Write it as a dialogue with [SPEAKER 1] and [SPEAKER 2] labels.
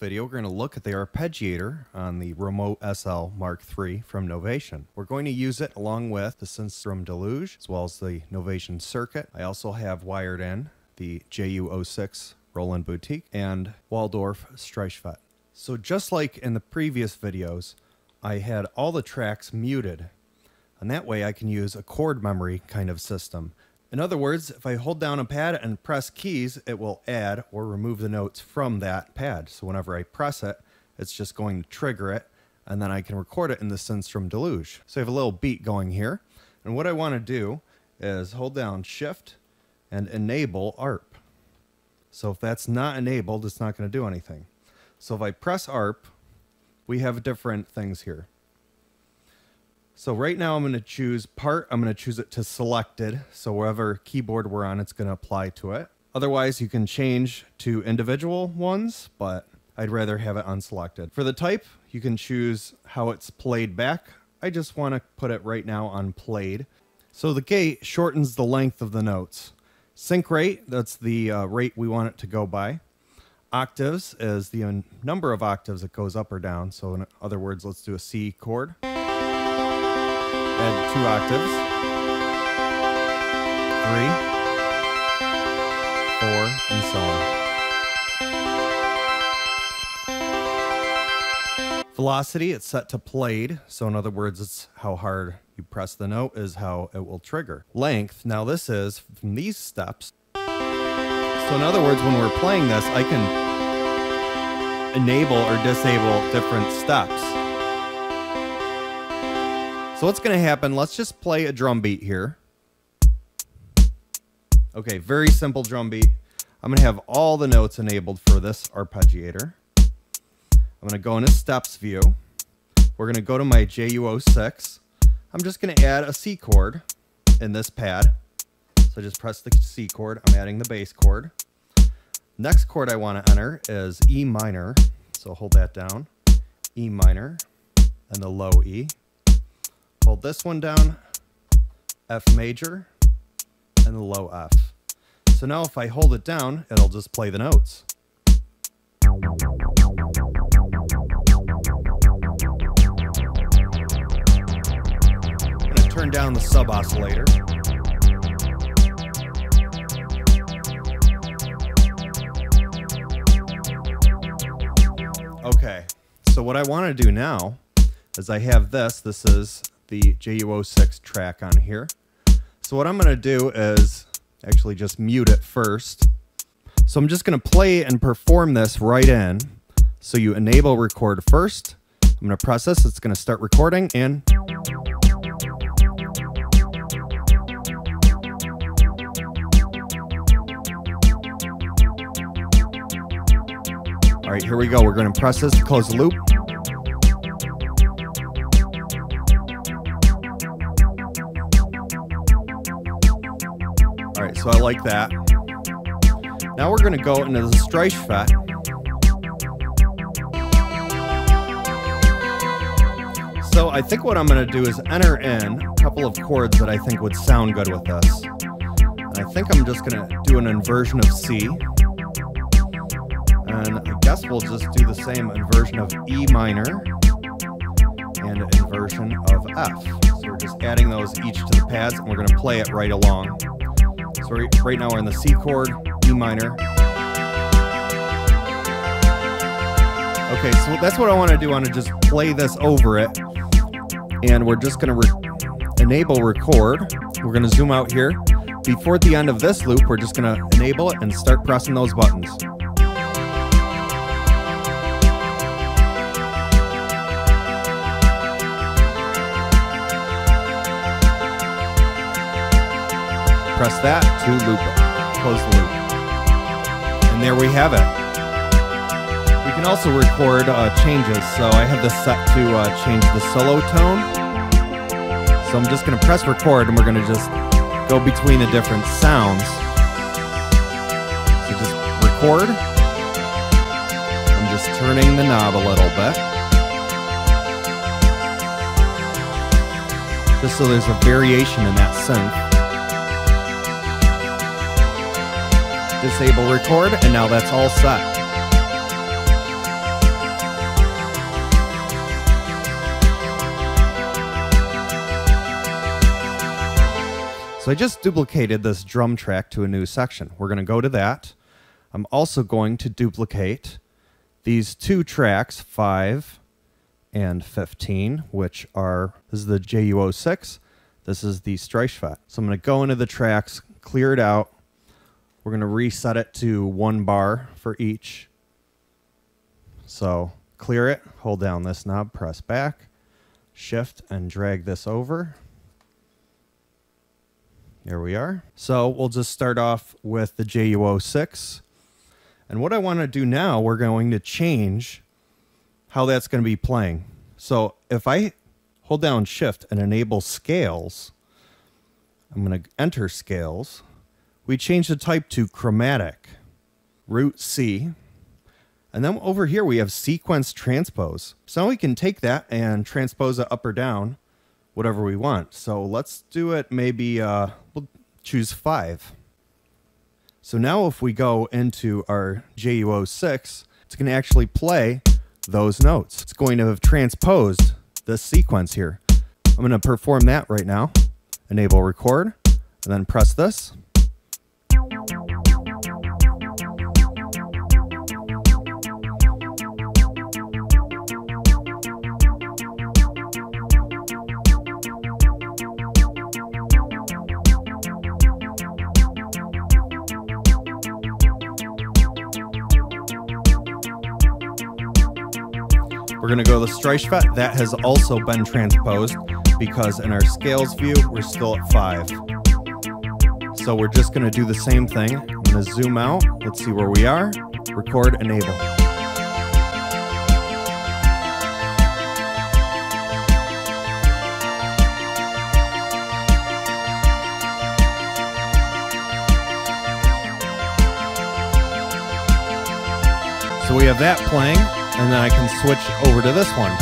[SPEAKER 1] video, we're going to look at the arpeggiator on the Remote SL Mark III from Novation. We're going to use it along with the synths from Deluge, as well as the Novation circuit. I also have wired in the JU06 Roland Boutique and Waldorf Streichfett. So just like in the previous videos, I had all the tracks muted, and that way I can use a chord memory kind of system. In other words, if I hold down a pad and press keys, it will add or remove the notes from that pad. So whenever I press it, it's just going to trigger it, and then I can record it in the synths from Deluge. So I have a little beat going here, and what I want to do is hold down Shift and enable ARP. So if that's not enabled, it's not going to do anything. So if I press ARP, we have different things here. So right now I'm going to choose part. I'm going to choose it to selected. So wherever keyboard we're on, it's going to apply to it. Otherwise, you can change to individual ones, but I'd rather have it unselected. For the type, you can choose how it's played back. I just want to put it right now on played. So the gate shortens the length of the notes. Sync rate, that's the rate we want it to go by. Octaves is the number of octaves it goes up or down. So in other words, let's do a C chord. Add 2 octaves, 3, 4, and so on. Velocity, it's set to played. So in other words, it's how hard you press the note is how it will trigger. Length, now this is from these steps. So in other words, when we're playing this, I can enable or disable different steps. So what's going to happen, let's just play a drum beat here. Okay, very simple drum beat. I'm going to have all the notes enabled for this arpeggiator. I'm going to go into steps view. We're going to go to my JU06. I'm just going to add a C chord in this pad. So just press the C chord. I'm adding the bass chord. Next chord I want to enter is E minor. So hold that down. E minor and the low E. Hold this one down, F major, and the low F. So now if I hold it down, it'll just play the notes. I'm going to turn down the sub oscillator. Okay, so what I want to do now is I have this is the JU06 track on here. So what I'm going to do is actually just mute it first. So I'm just going to play and perform this right in. So you enable record first. I'm going to press this. It's going to start recording and all right, here we go. We're going to press this to close the loop. All right, so I like that. Now we're going to go into the Streichfett. So I think what I'm going to do is enter in a couple of chords that I think would sound good with this. And I think I'm just going to do an inversion of C. And I guess we'll just do the same inversion of E minor and an inversion of F. So we're just adding those each to the pads, and we're going to play it right along. So right now we're in the C chord, E minor. Okay, so that's what I want to do. I want to just play this over it. And we're just going to enable record. We're going to zoom out here. Before the end of this loop, we're just going to enable it and start pressing those buttons. Press that to loop it, close the loop. And there we have it. We can also record changes. So I have this set to change the solo tone. So I'm just going to press record and we're going to just go between the different sounds. So just record. I'm just turning the knob a little bit. Just so there's a variation in that synth. Disable record, and now that's all set. So I just duplicated this drum track to a new section. We're going to go to that. I'm also going to duplicate these two tracks, 5 and 15, which are, this is the JU06, this is the Streichfett. So I'm going to go into the tracks, clear it out. We're going to reset it to 1 bar for each. So clear it, hold down this knob, press back, shift, and drag this over. There we are. So we'll just start off with the JU06. And what I want to do now, we're going to change how that's going to be playing. So if I hold down shift and enable scales, I'm going to enter scales. We change the type to chromatic, root C. And then over here we have sequence transpose. So now we can take that and transpose it up or down, whatever we want. So let's do it maybe, we'll choose 5. So now if we go into our JU06, it's going to actually play those notes. It's going to have transposed this sequence here. I'm going to perform that right now. Enable record, and then press this. We're going to go to the Streichfett. That has also been transposed because in our scales view, we're still at 5. So we're just going to do the same thing. I'm going to zoom out. Let's see where we are. Record, enable. So we have that playing. And then I can switch over to this one.